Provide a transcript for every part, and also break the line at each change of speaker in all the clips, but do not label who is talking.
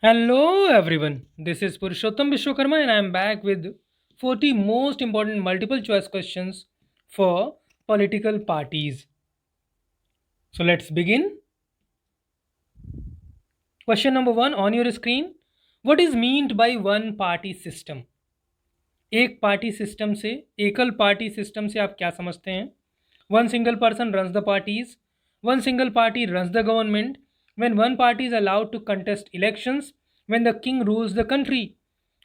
Hello everyone, this is Purushottam Vishwakarma and I am back with 40 most important multiple choice questions for political parties. So let's begin. Question number 1 on your screen. What is meant by one party system? एक party system से एकल party system से आप क्या समझते हैं? One single person runs the parties, one single party runs the government, when one party is allowed to contest elections, when the king rules the country.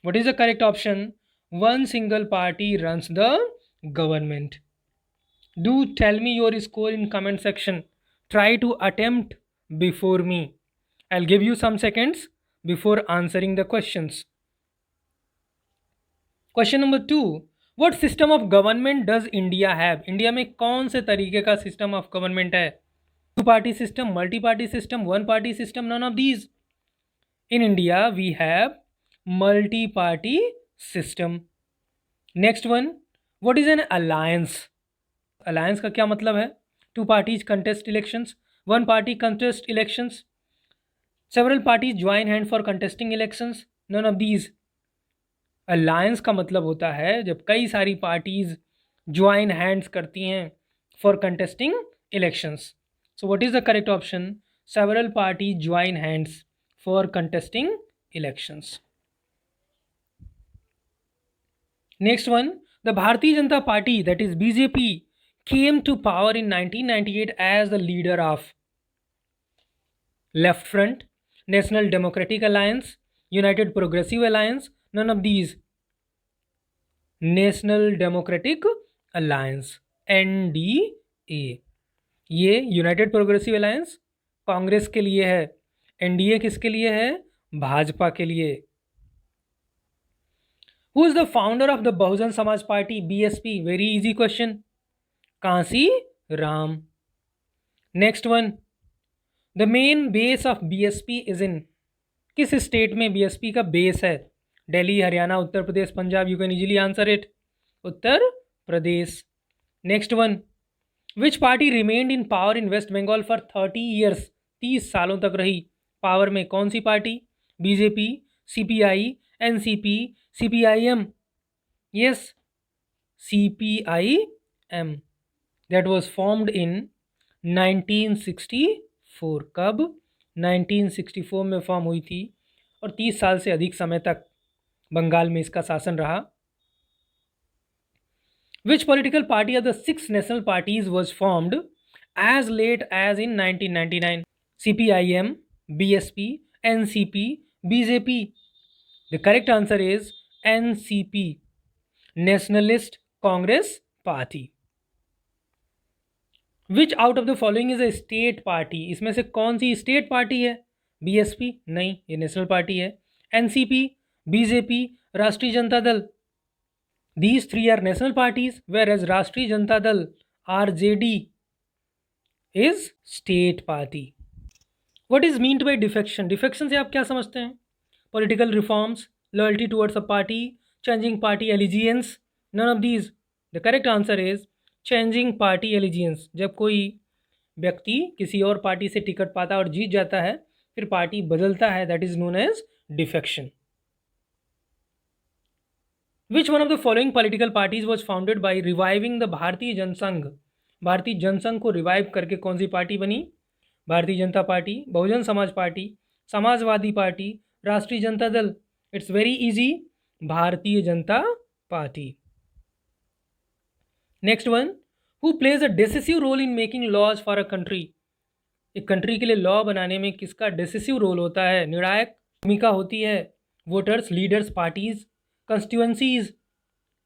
What is the correct option? One single party runs the government. Do tell me your score in comment section. Try to attempt before me. I'll give you some seconds before answering the questions. Question number 2, what system of government does India have? India में कौन से तरीके का system of government है? Two party system, multi party system, one party system, none of these. In India we have multi party system. Next one, what is an alliance? Alliance का क्या मतलब है? Two parties contest elections, one party contest elections, several parties join hand for contesting elections, none of these. Alliance का मतलब होता है जब कई सारी पार्टीज ज्वाइन हैंड्स करती हैं for contesting elections. So what is the correct option? Several party join hands for contesting elections. Next one, the भारतीय Janata party that is BJP came to power in 1998 as the leader of Left Front, National Democratic Alliance, United Progressive Alliance, none of these. National democratic alliance NDA. ये United progressive alliance Congress के लिए है, NDA किसके लिए है? भाजपा के लिए. Who is the founder of the Bahujan Samaj Party BSP? Very easy question, Kanshi Ram. Next one, the main base of BSP is in? किस स्टेट में बीएसपी का बेस है? Delhi, Haryana, Uttar Pradesh, Punjab. You can easily answer it. Uttar Pradesh. Next one, which party remained in power in West Bengal for 30 years? 30 सालों तक रही power में. कौन सी party? BJP, CPI, NCP, CPIM. Yes, CPIM. That was formed in 1964. कब? 1964 में फॉर्म हुई थी और 30 साल से अधिक समय तक बंगाल में इसका शासन रहा. Which political party of the 6 national parties was formed as late as in 1999? CPIM, BSP, NCP, BJP. The correct answer is NCP, nationalist Congress party. Which out of the following is a state party? इसमें से कौन सी state party है? BSP नहीं, ये national party है. NCP, BJP, Rashtriya Janata Dal. These three are national parties, whereas Rashtriya Janata Dal RJD is state party. What is meant by defection? Defection से आप क्या समझते हैं? Political reforms, loyalty towards a party, changing party allegiance, none of these. The correct answer is changing party allegiance. जब कोई व्यक्ति किसी और पार्टी से टिकट पाता है और जीत जाता है, फिर पार्टी बदलता है, that is known as defection. Which one of the following political parties was founded by reviving the Bharatiya Jana Sangh? भारतीय जनसंघ को रिवाइव करके कौन सी पार्टी बनी? भारतीय जनता पार्टी, बहुजन समाज पार्टी, समाजवादी पार्टी, राष्ट्रीय जनता दल. It's very easy, Bharatiya Janata party. Next one, who plays a decisive role in making laws for a country? एक कंट्री के लिए लॉ बनाने में किसका डिसिसिव रोल होता है? निर्णायक भूमिका होती है. Voters, leaders, parties, constituencies.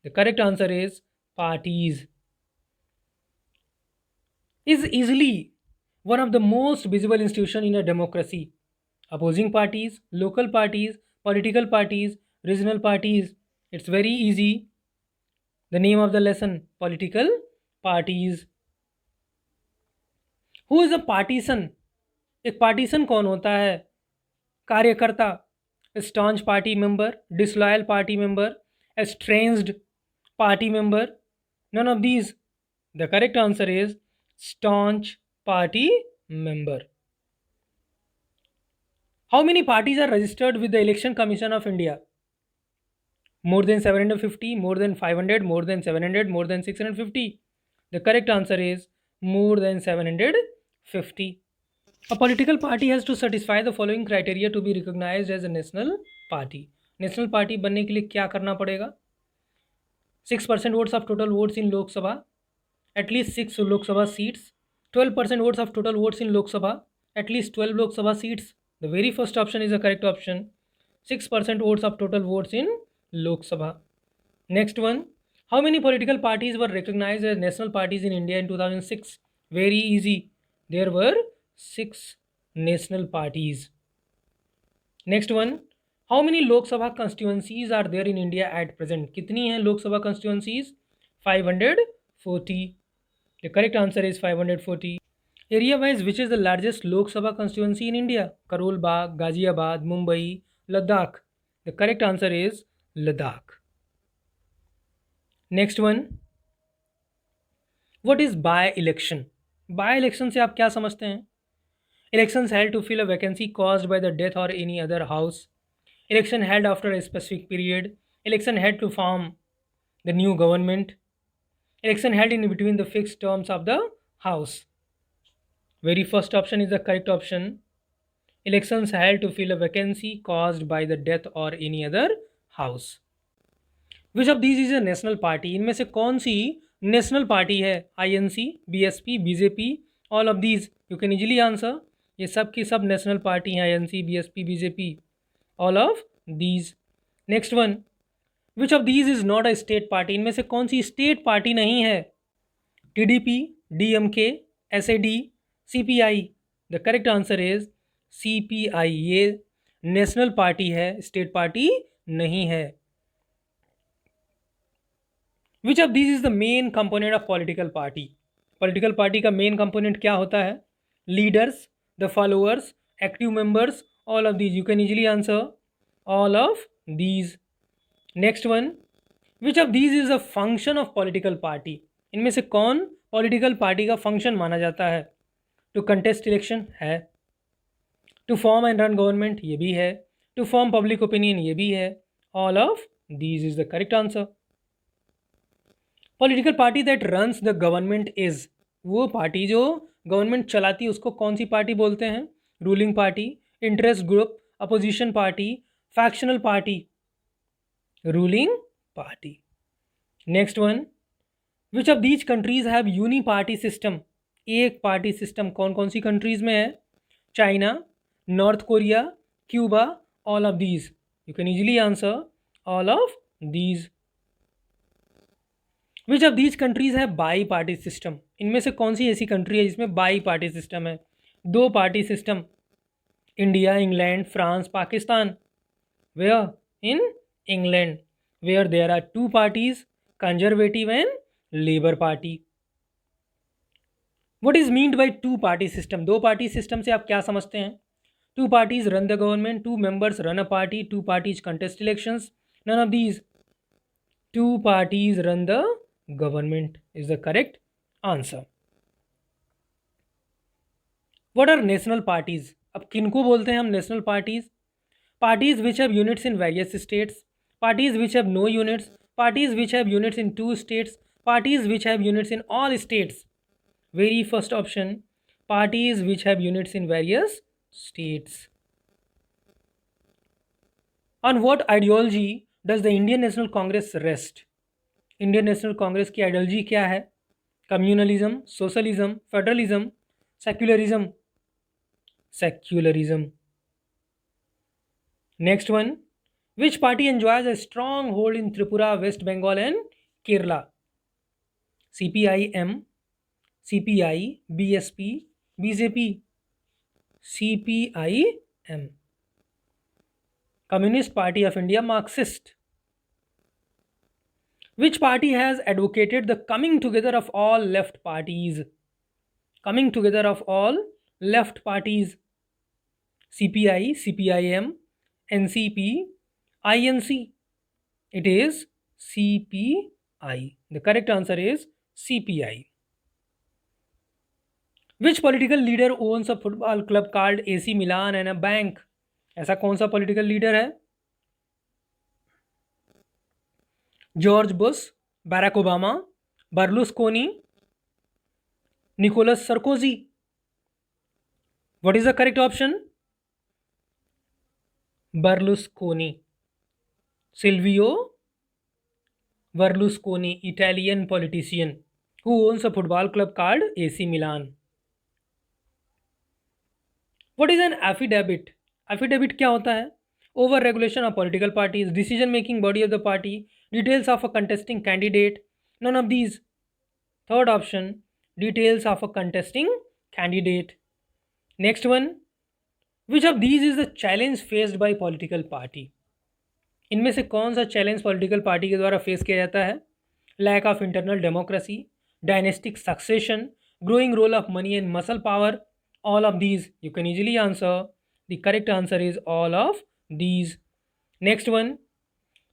The correct answer is parties. Is easily one of the most visible institution in a democracy? Opposing parties, local parties, political parties, regional parties. It's very easy. The name of the lesson, political parties. Who is a partisan? एक partisan कौन होता है? कार्यकर्ता. Staunch party member, disloyal party member, estranged party member, none of these. The correct answer is staunch party member. How many parties are registered with the Election Commission of India? More than 750, more than 500, more than 700, more than 650. The correct answer is more than 750. A political party has to satisfy the following criteria to be recognized as a national party. National party बनने के लिए क्या करना पड़ेगा? 6% votes of total votes in Lok Sabha, at least 6 Lok Sabha seats. 12% votes of total votes in Lok Sabha, at least 12 Lok Sabha seats. The very first option is the correct option. 6% votes of total votes in Lok Sabha. Next one. How many political parties were recognized as national parties in India in 2006? Very easy. There were 6 national parties. Next one. How many Lok Sabha constituencies are there in India at present? कितनी हैं Lok Sabha constituencies? 540. The correct answer is 540. Area wise, which is the largest Lok Sabha constituency in India? Karol Bagh, Ghaziabad, Mumbai, Ladakh. The correct answer is Ladakh. Next one. What is by-election? By-election से आप क्या समझते हैं? Elections held to fill a vacancy caused by the death or any other house. Election held after a specific period. Election held to form the new government. Election held in between the fixed terms of the house. Very first option is the correct option. Elections held to fill a vacancy caused by the death or any other house. Which of these is a national party? इनमें से कौन सी national party है? INC, BSP, BJP, all of these. You can easily answer. ये सब की सब national party हैं. INC, BSP, BJP, all of these. Next one. Which of these is not a state party? इनमें से कौन सी स्टेट पार्टी नहीं है? TDP, DMK, SAD, CPI. The correct answer is CPI. ये नेशनल पार्टी है, state party नहीं है. Which of these is the main component of political party? Political party का main component क्या होता है? Leaders, the followers, active members, all of these. You can easily answer all of these. Next one. Which of these is a function of political party? इनमें से कौन political party का function माना जाता है? To contest election है. To form and run government ये भी है. To form public opinion ये भी है. All of these is the correct answer. Political party that runs the government is, वो पार्टी जो गवर्नमेंट चलाती है उसको कौन सी पार्टी बोलते हैं? Ruling party, interest group, opposition party, factional party. Ruling party. Next one. Which of these countries have uni party system? एक पार्टी सिस्टम कौन कौन सी कंट्रीज में है? China, North Korea, Cuba, all of these. You can easily answer all of these. Which of these countries है bi party system? इनमें से कौन सी ऐसी कंट्री है जिसमें बाई पार्टी सिस्टम है, दो party system? India, England, France, Pakistan. Where? In England, where there are two parties, Conservative and Labour party. What is meant by two party system? दो party system से आप क्या समझते हैं? Two parties run the government, two members run a party, two parties contest elections. None of these. Two parties run the government is the correct answer. What are national parties? अब किनको बोलते हैं हम national parties? Parties which have units in various states, parties which have no units, parties which have units in 2 states, parties which have units in all states. Very first option, parties which have units in various states. On what ideology does the Indian National Congress rest? Indian National Congress की ideology क्या है? Communalism, socialism, federalism, secularism. Secularism. Next one. Which party enjoys a strong hold in Tripura, West Bengal and Kerala? CPIM, CPI, BSP, BJP. CPIM. Communist party of India, Marxist. Which party has advocated the coming together of all left parties? Coming together of all left parties. CPI, CPIM, NCP, INC. It is CPI. The correct answer is CPI. Which political leader owns a football club called AC Milan and a bank? ऐसा कौन सा political leader है? George Bush, बैराक Obama, Berlusconi, Nicolas Sarkozy. What is the correct option? Berlusconi. Silvio Berlusconi, Italian politician who owns a football club called AC Milan. What is an affidavit? Affidavit क्या होता है? Over regulation of political parties, decision making body of the party, details of a contesting candidate. None of these. Third option, details of a contesting candidate. Next one, which of these is the challenge faced by political party? इनमें से कौन सा challenge political party के द्वारा face किया जाता है? Lack of internal democracy, dynastic succession, growing role of money and muscle power, all of these. You can easily answer. The correct answer is all of these. Next one,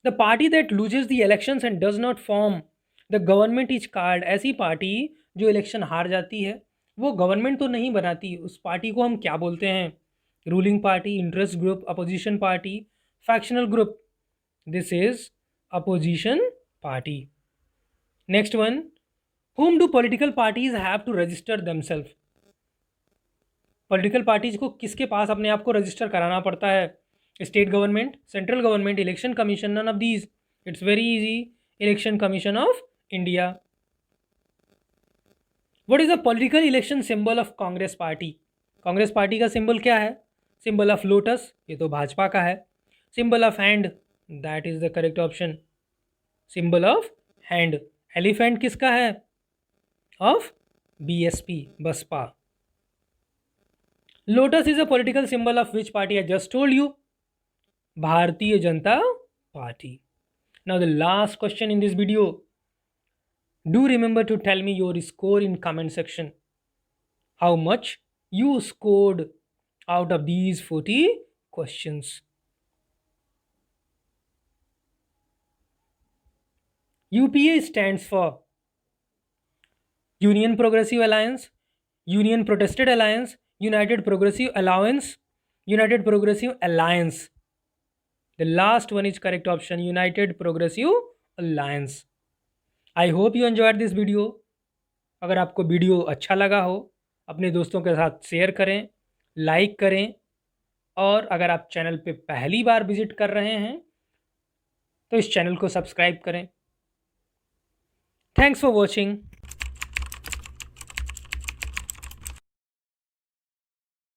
the party that loses the elections and does not form the government is called. ऐसी party जो election हार जाती है वो government तो नहीं बनाती, उस पार्टी को हम क्या बोलते हैं? Ruling party, interest group, opposition party, factional group. This is opposition party. Next one, whom do political parties have to register themselves? Political parties को किसके पास अपने आप को रजिस्टर कराना पड़ता है? State government, central government, election commission. None of these. It's very easy. Election commission of India. What is the political election symbol of Congress party? Congress party का symbol क्या है? सिंबल ऑफ लोटस, ये तो भाजपा का है. Symbol of hand, that is the correct option. Symbol of hand. Elephant किसका है? Of BSP, Baspa. Lotus is a political symbol of which party? I just told you, Bharatiya Janata party. Now the last question in this video. Do remember to tell me your score in comment section. How much you scored out of these 40 questions. UPA stands for Union Progressive Alliance, Union Protested Alliance, United Progressive Alliance, United Progressive Alliance. The last one is correct option, United Progressive Alliance. I hope you enjoyed this video. अगर आपको video अच्छा लगा हो अपने दोस्तों के साथ share करें, लाइक करें, और अगर आप चैनल पे पहली बार विजिट कर रहे हैं तो इस चैनल को सब्सक्राइब करें. Thanks for watching.